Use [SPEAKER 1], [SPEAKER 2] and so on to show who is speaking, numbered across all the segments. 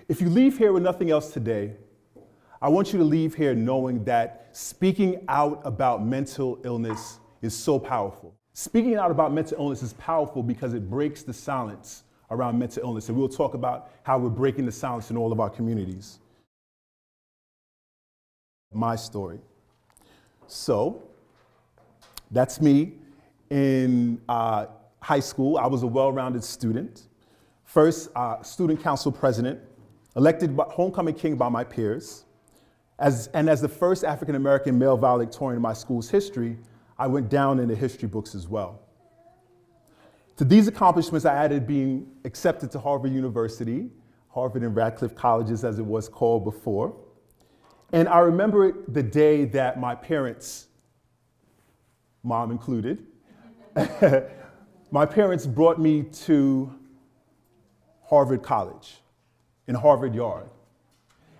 [SPEAKER 1] If you leave here with nothing else today, I want you to leave here knowing that speaking out about mental illness is so powerful. Speaking out about mental illness is powerful because it breaks the silence around mental illness. And we'll talk about how we're breaking the silence in all of our communities. My story. So, that's me in high school. I was a well-rounded student. First, student council president, elected homecoming king by my peers. As the first African-American male valedictorian in my school's history, I went down in the history books as well. To these accomplishments, I added being accepted to Harvard University, Harvard and Radcliffe colleges as it was called before. And I remember the day that my parents, mom included, my parents brought me to Harvard College in Harvard Yard.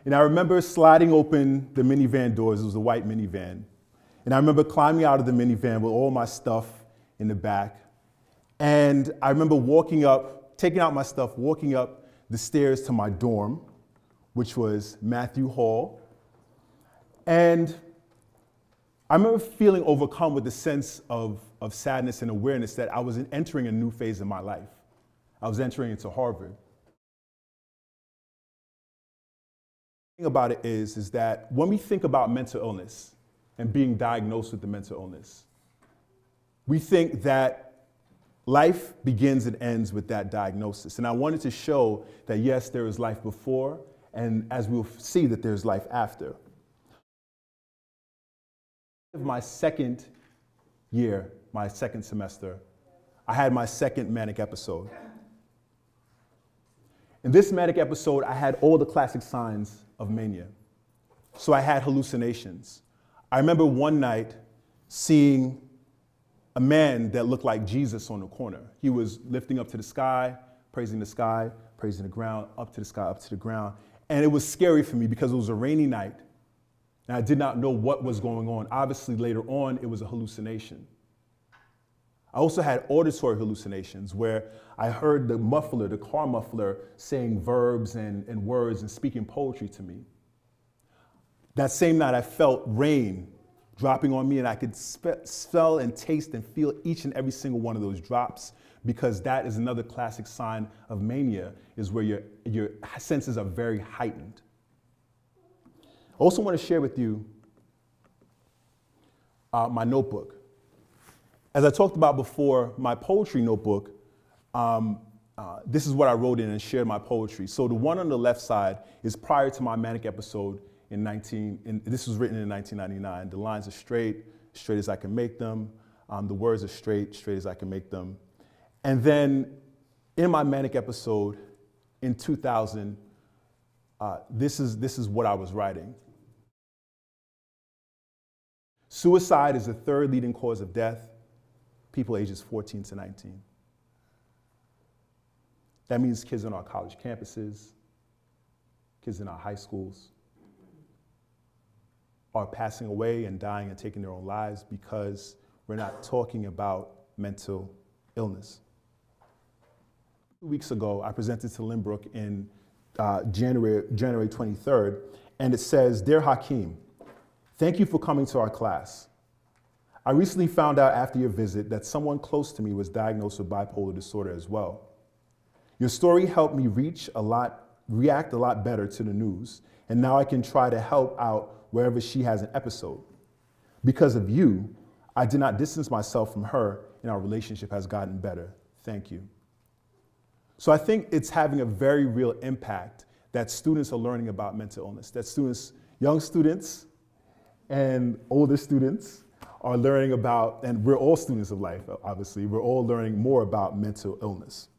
[SPEAKER 1] And I remember sliding open the minivan doors. It was a white minivan. And I remember climbing out of the minivan with all my stuff in the back. And I remember walking up, taking out my stuff, walking up the stairs to my dorm, which was Matthew Hall. And I remember feeling overcome with a sense of sadness and awareness that I was entering a new phase in my life. I was entering into Harvard. The thing about it is that when we think about mental illness and being diagnosed with the mental illness, we think that life begins and ends with that diagnosis. And I wanted to show that yes, there is life before, and as we'll see, that there's life after. My second year, my second semester, I had my second manic episode. In this manic episode, I had all the classic signs of mania. So I had hallucinations. I remember one night seeing a man that looked like Jesus on the corner. He was lifting up to the sky, praising the ground, up to the sky, up to the ground. And it was scary for me because it was a rainy night and I did not know what was going on. Obviously, later on, it was a hallucination. I also had auditory hallucinations where I heard the muffler, the car muffler, saying verbs and words and speaking poetry to me. That same night, I felt rain dropping on me, and I could smell and taste and feel each and every single one of those drops, because that is another classic sign of mania, is where your senses are very heightened. I also want to share with you my notebook. As I talked about before, my poetry notebook, this is what I wrote in and shared my poetry. So the one on the left side is prior to my manic episode this was written in 1999. The lines are straight as I can make them. The words are straight as I can make them. And then in my manic episode in 2000, this is what I was writing. Suicide is the third leading cause of death, people ages 14 to 19. That means kids on our college campuses, kids in our high schools are passing away and dying and taking their own lives because we're not talking about mental illness. 2 weeks ago, I presented to Lynbrook in January 23rd, and it says, "Dear Hakeem, thank you for coming to our class. I recently found out after your visit that someone close to me was diagnosed with bipolar disorder as well. Your story helped me react a lot better to the news, and now I can try to help out wherever she has an episode. Because of you, I did not distance myself from her, and our relationship has gotten better. Thank you." So I think it's having a very real impact that students are learning about mental illness, that students, young students and older students are learning about, and we're all students of life, obviously, we're all learning more about mental illness.